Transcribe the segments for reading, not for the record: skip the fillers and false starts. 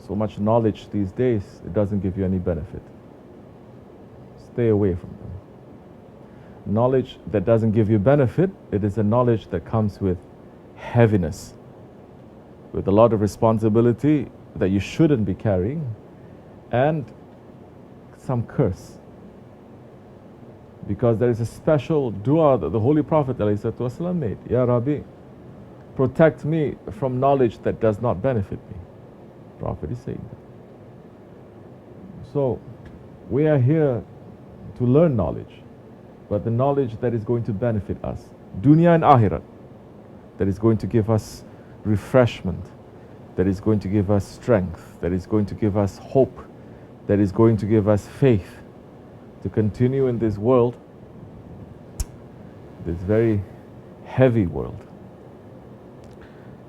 so much knowledge these days, it doesn't give you any benefit. Stay away from them. Knowledge that doesn't give you benefit, it is a knowledge that comes with heaviness, with a lot of responsibility that you shouldn't be carrying, and some curse. Because there is a special dua that the Holy Prophet ﷺ made. Ya Rabbi, protect me from knowledge that does not benefit me. The Prophet is saying that. So, we are here to learn knowledge, but the knowledge that is going to benefit us, dunya and akhirat, that is going to give us refreshment, that is going to give us strength, that is going to give us hope, that is going to give us faith to continue in this world, this very heavy world,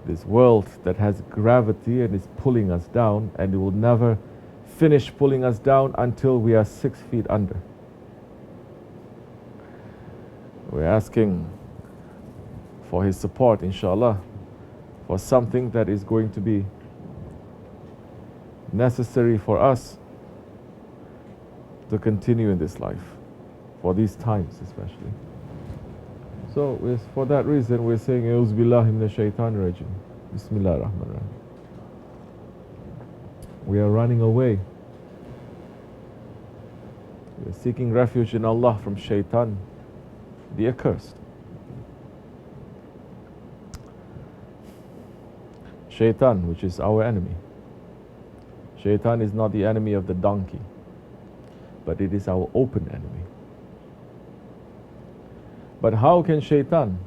this world that has gravity and is pulling us down, and it will never finish pulling us down until we are 6 feet under. We're asking for His support, inshallah, for something that is going to be necessary for us to continue in this life, for these times especially. So for that reason we're saying A'udhu billahi minash shaitanir rajim. Bismillahir Rahmanir. We are running away. We are seeking refuge in Allah from shaitan, the accursed. Shaitan, which is our enemy. Shaitan is not the enemy of the donkey, but it is our open enemy. But how can shaitan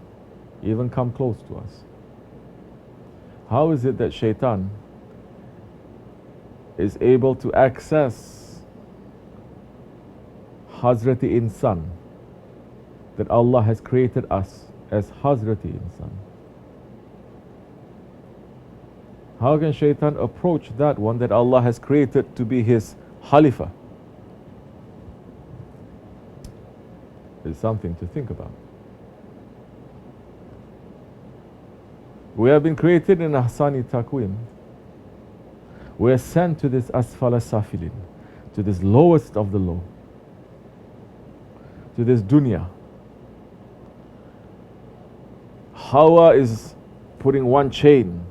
even come close to us? How is it that shaitan is able to access hazrateri insan, that Allah has created us as hazrateri insan? How can shaitan approach that one that Allah has created to be his Khalifa? It's something to think about. We have been created in ahsani taqwim. We are sent to this asfala safilin, to this lowest of the low, to this dunya. Hawa is putting one chain,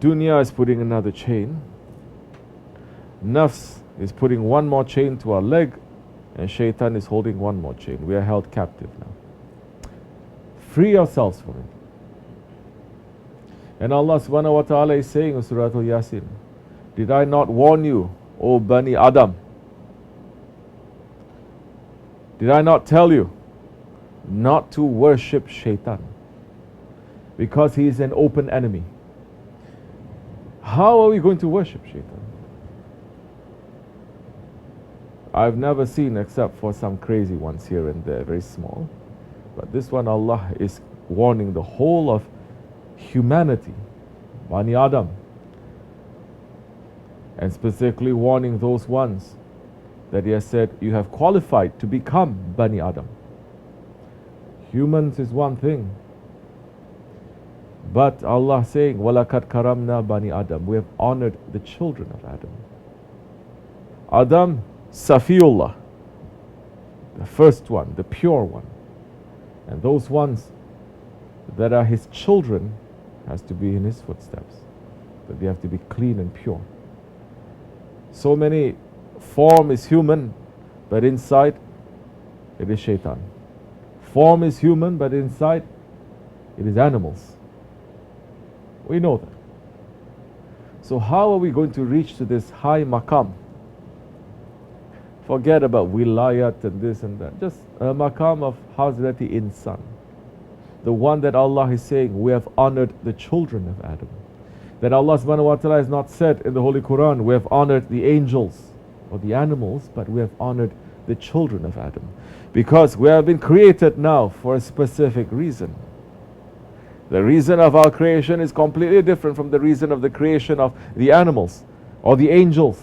dunya is putting another chain, nafs is putting one more chain to our leg, and shaitan is holding one more chain. We are held captive now. Free ourselves from it. And Allah subhanahu wa ta'ala is saying in Surah Al-Yasin, did I not warn you, O Bani Adam? Did I not tell you not to worship shaitan? Because he is an open enemy. How are we going to worship shaitan? I've never seen, except for some crazy ones here and there, very small. But this one, Allah is warning the whole of humanity, Bani Adam, and specifically warning those ones that He has said, you have qualified to become Bani Adam. Humans is one thing, but Allah saying, وَلَقَدْ كَرَمْنَا Bani Adam, we have honored the children of Adam. Adam, Safiullah, the first one, the pure one. And those ones that are his children has to be in his footsteps. That they have to be clean and pure. So many form is human, but inside it is shaitan. Form is human, but inside it is animals. We know that. So how are we going to reach to this high maqam? Forget about wilayat and this and that. Just a maqam of hazrateri insan. The one that Allah is saying, we have honored the children of Adam. That Allah subhanahu wa ta'ala has not said in the Holy Quran, we have honored the angels or the animals, but we have honored the children of Adam. Because we have been created now for a specific reason. The reason of our creation is completely different from the reason of the creation of the animals or the angels.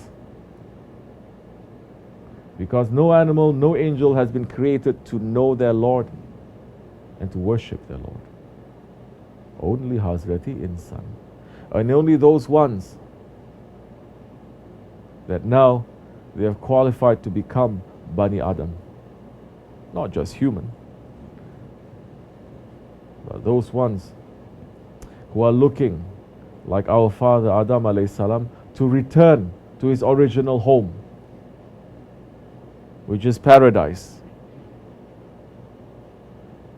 Because no animal, no angel has been created to know their Lord and to worship their Lord. Only hazrateri insan. And only those ones that now they have qualified to become Bani Adam. Not just human, but those ones who are looking, like our father Adam alayhi salam, to return to his original home, which is paradise.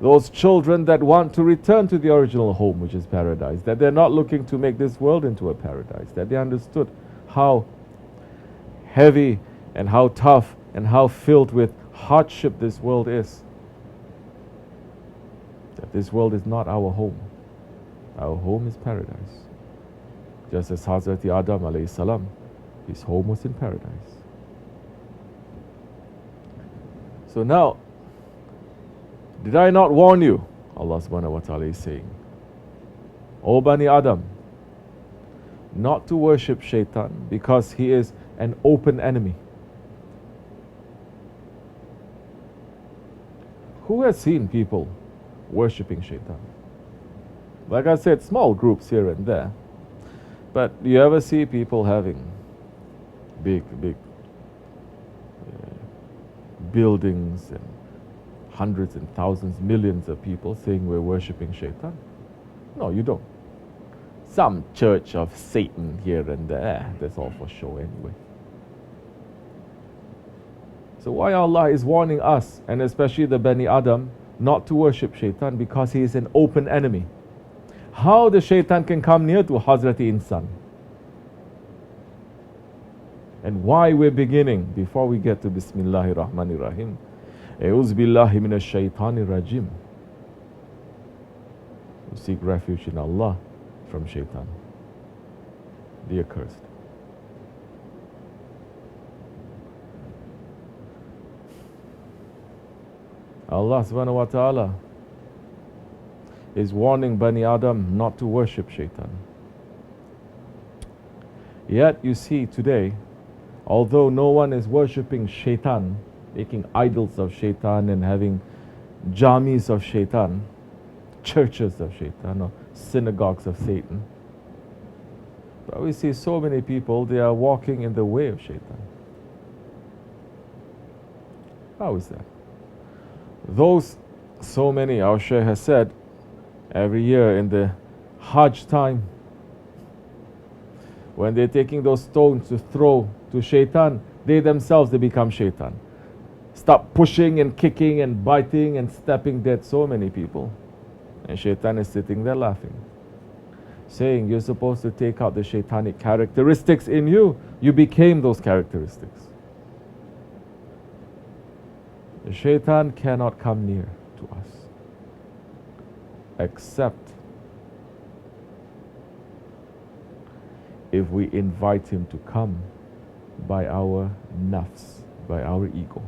Those children that want to return to the original home, which is paradise, that they're not looking to make this world into a paradise, that they understood how heavy and how tough and how filled with hardship this world is. That this world is not our home. Our home is paradise. Just as Hazrati Adam alayhi salam, his home was in paradise. So now, did I not warn you? Allah subhanahu wa ta'ala is saying, O Bani Adam, not to worship shaitan because he is an open enemy. Who has seen people worshipping shaitan? Like I said, small groups here and there. But do you ever see people having big buildings and hundreds and thousands, millions of people saying we're worshipping shaitan? No, you don't. Some church of Satan here and there, that's all for show anyway. So why Allah is warning us, and especially the Bani Adam, not to worship shaitan? Because he is an open enemy. How the shaitan can come near to Hazrati Insan? And why we're beginning, before we get to Bismillahir, Rahmanir, Rahim, A'udhu billahi minash shaitanir rajim. We seek refuge in Allah from shaitan, the accursed. Allah subhanahu wa ta'ala is warning Bani Adam not to worship shaitan. Yet you see today, although no one is worshipping shaitan, making idols of shaitan and having jamis of shaitan, churches of shaitan or synagogues of Satan, but we see so many people, they are walking in the way of shaitan. How is that? Those, so many, our Shaykh has said, every year in the Hajj time, when they're taking those stones to throw to shaitan, they themselves, they become shaitan. Stop pushing and kicking and biting and stepping dead so many people. And shaitan is sitting there laughing, saying, you're supposed to take out the shaitanic characteristics in you. You became those characteristics. The shaitan cannot come near to us except if we invite him to come by our nafs, by our ego.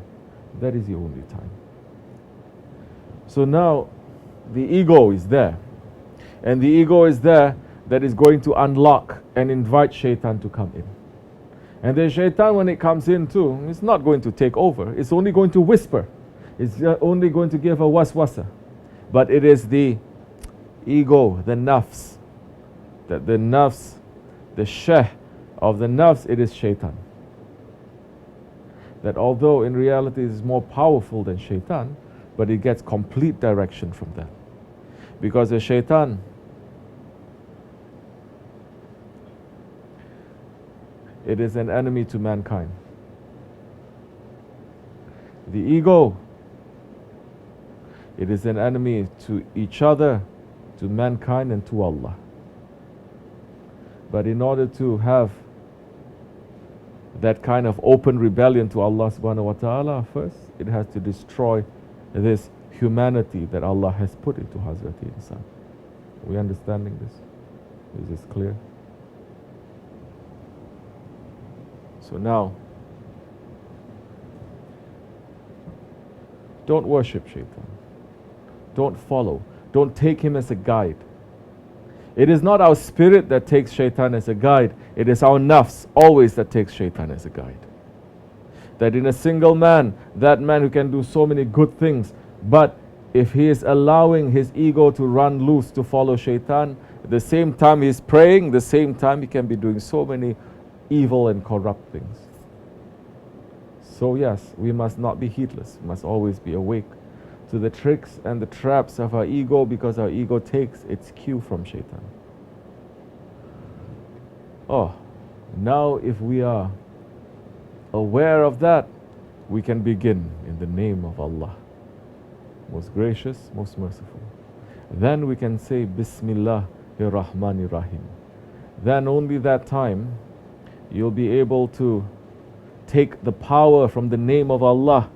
That is the only time. So now the ego is there, and the ego is there that is going to unlock and invite shaitan to come in. And then shaitan, when it comes in too, it's not going to take over. It's only going to whisper. It's only going to give a waswasa. But it is the ego, the nafs, that the nafs, the sheh of the nafs, it is shaitan. That although in reality it is more powerful than shaitan, but it gets complete direction from that. Because the shaitan, it is an enemy to mankind. The ego, it is an enemy to each other, to mankind and to Allah. But in order to have that kind of open rebellion to Allah subhanahu wa ta'ala, first it has to destroy this humanity that Allah has put into Hazrati Insan. Are we understanding this? Is this clear? So now, don't worship shaitan. Don't follow. Don't take him as a guide. It is not our spirit that takes shaitan as a guide. It is our nafs always that takes shaitan as a guide. That in a single man, that man who can do so many good things, but if he is allowing his ego to run loose to follow shaitan, At the same time he's praying, the same time he can be doing so many evil and corrupt things. So yes, we must not be heedless. We must always be awake to the tricks and the traps of our ego, because our ego takes its cue from shaitan. Oh, now if we are aware of that, we can begin in the name of Allah, most gracious, most merciful. Then we can say Bismillahir Rahmanir Rahim. Then only that time you'll be able to take the power from the name of Allah,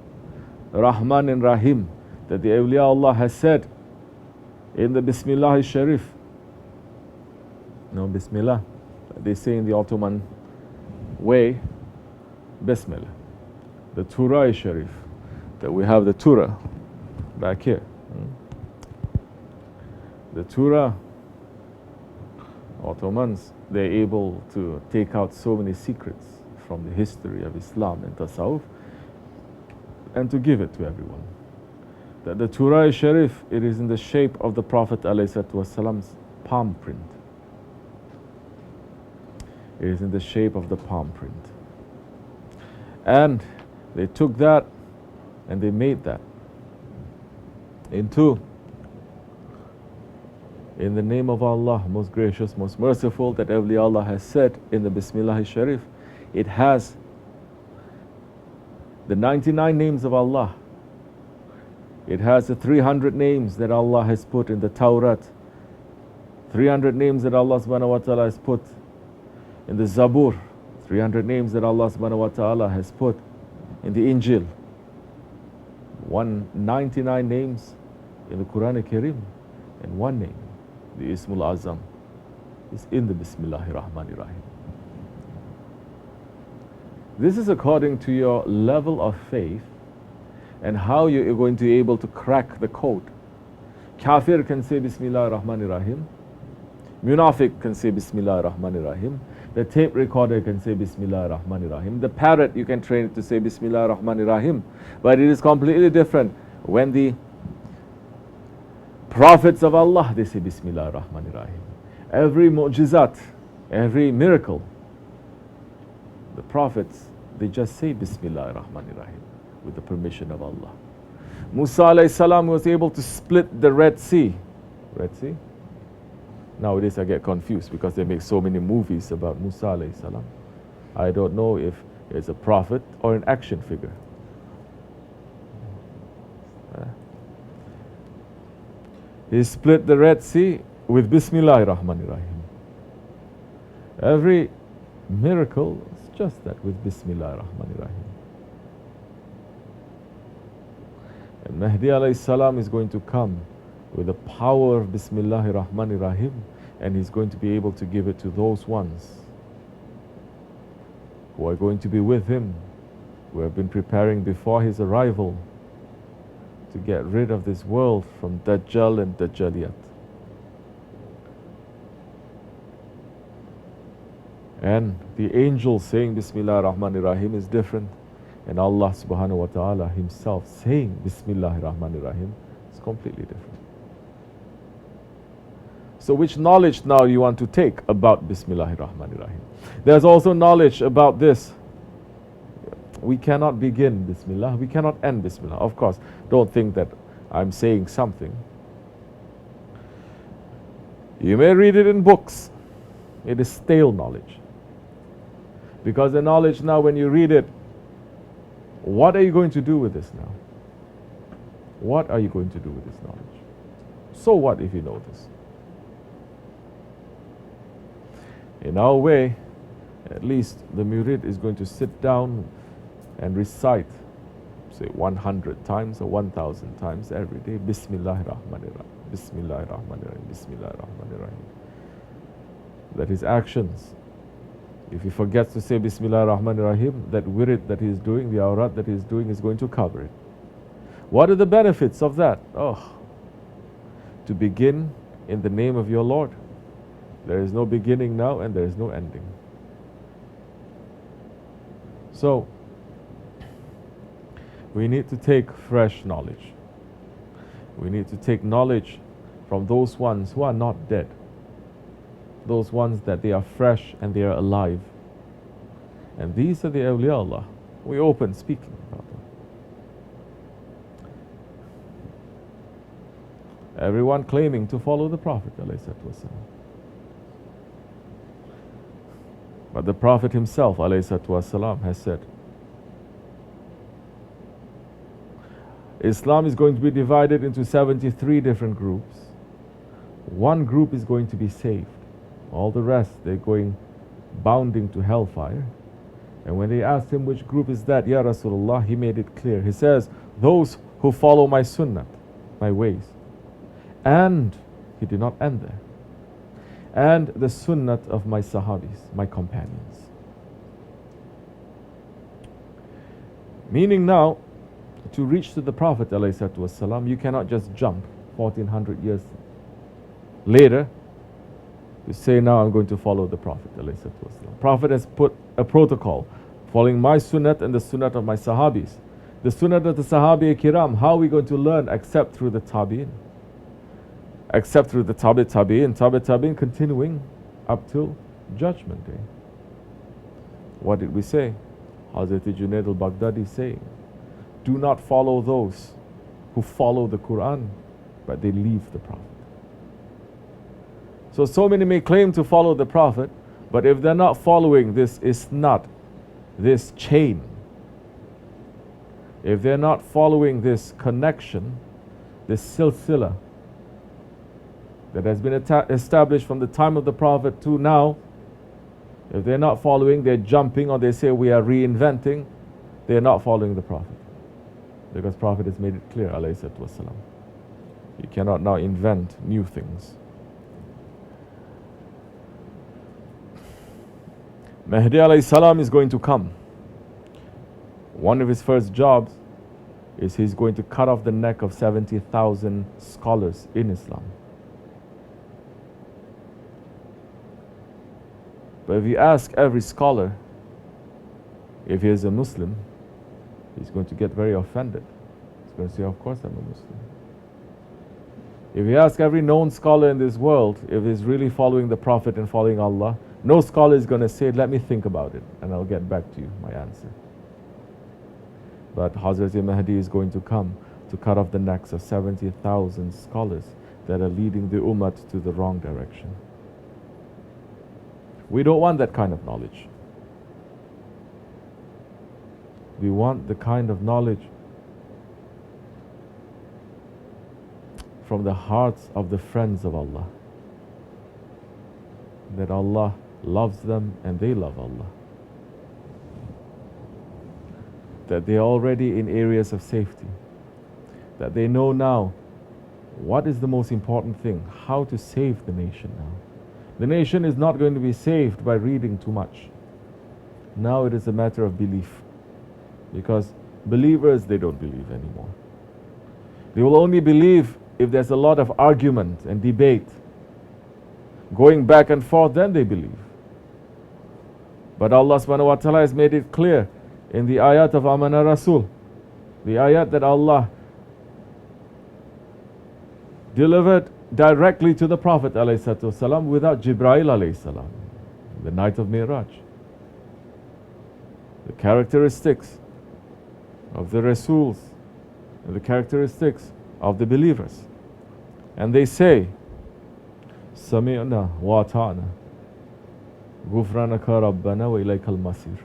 Rahman and Rahim, that the awliya Allah has said in the Bismillahir Sharif. No, Bismillah. They say in the Ottoman way, Bismillah. The Turah Sharif, that we have the Turah back here. The Turah, Ottomans, they're able to take out so many secrets from the history of Islam and Tasawwuf and to give it to everyone. That the Turah Sharif, it is in the shape of the Prophet ﷺ's palm print. It is in the shape of the palm print. And they took that and they made that into, in the name of Allah, most gracious, most merciful, that awliya Allah has said in the Bismillahir Sharif. It has the 99 names of Allah. It has the 300 names that Allah has put in the Tawrat, 300 names that Allah subhanahu wa ta'ala has put in the Zabur, 300 names that Allah subhanahu wa ta'ala has put in the Injil, 199 names in the Quran Kareem, and one name, the Ismul Azam, is in the Bismillahir Rahmanir Rahim. This is according to your level of faith and how you're going to be able to crack the code. Kafir can say Bismillahir Rahmanir Rahim. Munafiq can say Bismillahir Rahmanir Rahim. The tape recorder can say Bismillahir Rahmanir Rahim. The parrot, you can train it to say Bismillahir Rahmanir Rahim. But it is completely different when the prophets of Allah, they say Bismillahir Rahmanir Rahim. Every mu'jizat, every miracle, the prophets, they just say Bismillahir Rahmanir Rahim with the permission of Allah. Musa alayhi salam was able to split the Red Sea. Red Sea? Nowadays I get confused because they make so many movies about Musa alayhi salam. I don't know if it's a prophet or an action figure. He split the Red Sea with Bismillahir Rahmanir Rahim. Every miracle is just that, with Bismillahir Rahmanir Rahim. And Mahdi alayhi salam is going to come with the power of Bismillahir Rahmanir Rahim, and he's going to be able to give it to those ones who are going to be with him, who have been preparing before his arrival to get rid of this world from Dajjal and Dajjaliyat. And the angel saying Bismillahir Rahmanir Rahim is different, and Allah subhanahu wa ta'ala himself saying Bismillahir Rahmanir Rahim is completely different. So which knowledge now you want to take about Bismillahir Rahmanir Rahim? There's also knowledge about this. We cannot begin Bismillah, we cannot end Bismillah. Of course, don't think that I'm saying something. You may read it in books. It is stale knowledge. Because the knowledge now, when you read it, what are you going to do with this now? What are you going to do with this knowledge? So what if you know this? In our way, at least the murid is going to sit down and recite, say 100 times or 1,000 times every day, Bismillahir Rahmanir Rahim, Bismillahir Rahmanir Rahim, Bismillahir Rahmanir Rahim. That his actions, if he forgets to say Bismillahir Rahmanir Rahim, that wirid that he is doing, the awrat that he is doing, is going to cover it. What are the benefits of that? Oh, to begin in the name of your Lord. There is no beginning now and there is no ending. So, we need to take fresh knowledge. We need to take knowledge from those ones who are not dead. those ones that they are fresh and they are alive. And these are the awliya Allah. We open speaking about them. Everyone claiming to follow the Prophet ﷺ. But the Prophet himself ﷺ has said, Islam is going to be divided into 73 different groups. One group is going to be saved. All the rest, they're going bounding to hellfire. And when they asked him which group is that, Ya Rasulullah, he made it clear. He says, those who follow my sunnah, my ways. And he did not end there. And the sunnah of my sahabis, my companions. Meaning now, to reach to the Prophet ﷺ, you cannot just jump 1400 years later to say, now I'm going to follow the Prophet ﷺ. Prophet has put a protocol, following my sunnah and the sunnah of my sahabis. The sunnah of the sahabi kiram, how are we going to learn except through the tabi'in? Except through the tabi'in, continuing up till Judgment Day. What did we say? Hazrat Junaid al-Baghdadi saying, do not follow those who follow the Quran, but they leave the Prophet. So many may claim to follow the Prophet, but if they're not following this isnat, this chain, if they're not following this connection, this silsila that has been established from the time of the Prophet to now, if they're not following, they're jumping, or they say we are reinventing, they're not following the Prophet. Because Prophet has made it clear, alayhi salatu wasalam. You cannot now invent new things. Mahdi alayhi salam is going to come. One of his first jobs is he's going to cut off the neck of 70,000 scholars in Islam. But if you ask every scholar if he is a Muslim, he's going to get very offended. He's going to say, of course I'm a Muslim. If you ask every known scholar in this world if he's really following the Prophet and following Allah, no scholar is going to say, let me think about it and I'll get back to you, my answer. But Hazrat Mahdi is going to come to cut off the necks of 70,000 scholars that are leading the ummah to the wrong direction. We don't want that kind of knowledge. We want the kind of knowledge from the hearts of the friends of Allah, that Allah loves them and they love Allah, that they are already in areas of safety, that they know now what is the most important thing, how to save the nation now. The nation is not going to be saved by reading too much. Now it is a matter of belief. Because believers, they don't believe anymore. They will only believe if there's a lot of argument and debate, going back and forth, then they believe. But Allah subhanahu wa ta'ala has made it clear in the ayat of Amana Rasul, the ayat that Allah delivered directly to the Prophet ﷺ without Jibreel ﷺ, the night of Mi'raj. The characteristics of the Rasuls and the characteristics of the believers. And they say, Sami'na wa ta'na Ghufranaka Rabbana wa ilaykal masir.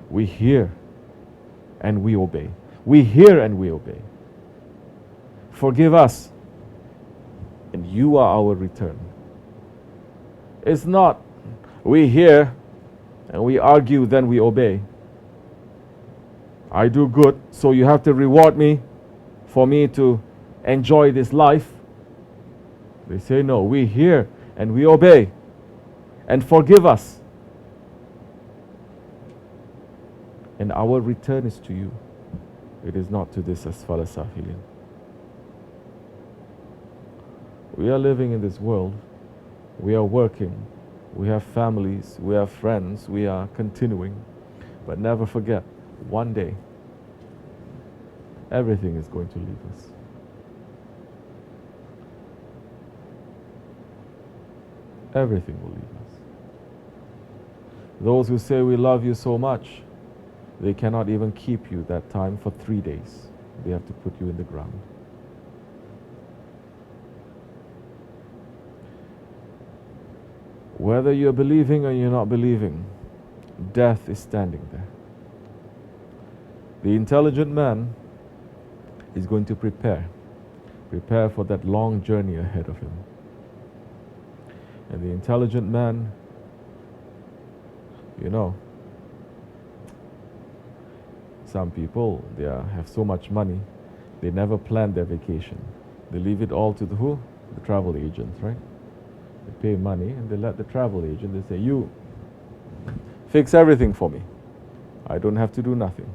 We hear and we obey. We hear and we obey. Forgive us and you are our return. It's not we hear and we argue, then we obey. I do good, so you have to reward me for me to enjoy this life. They say, no, we hear and we obey, and forgive us, and our return is to you. It is not to this asfala safilin. We are living in this world, we are working, we have families, we have friends, we are continuing, but never forget, one day everything is going to leave us. Everything will leave us. Those who say we love you so much, they cannot even keep you that time for 3 days. They have to put you in the ground. Whether you're believing or you're not believing, death is standing there. The intelligent man is going to prepare for that long journey ahead of him. And the intelligent man, you know, some people, they have so much money, they never plan their vacation. They leave it all to the who? The travel agents, right? They pay money and they let the travel agent, they say, you fix everything for me. I don't have to do nothing.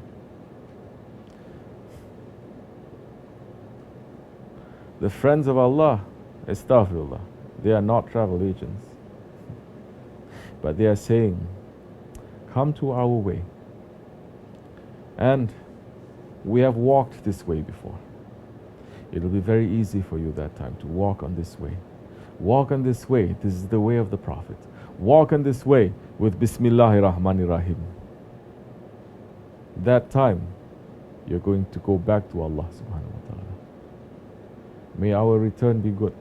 The friends of Allah, astaghfirullah, they are not travel agents. But they are saying, come to our way. And we have walked this way before. It will be very easy for you that time to walk on this way. Walk on this way. This is the way of the Prophet. Walk on this way with Bismillahir, Rahmanir, Rahim. That time, you're going to go back to Allah subhanahu wa ta'ala. May our return be good.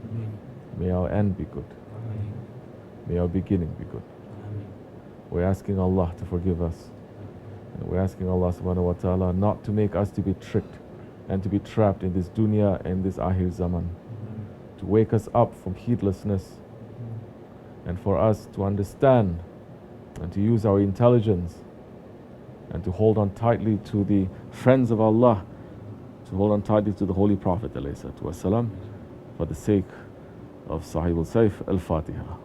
Amen. May our end be good. Amen. May our beginning be good. Amen. We're asking Allah to forgive us. And we're asking Allah subhanahu wa ta'ala not to make us to be tricked and to be trapped in this dunya and this akhir zaman. To wake us up from heedlessness and for us to understand and to use our intelligence and to hold on tightly to the friends of Allah, to hold on tightly to the Holy Prophet ﷺ, for the sake of Sahibul Saif. Al-Fatiha.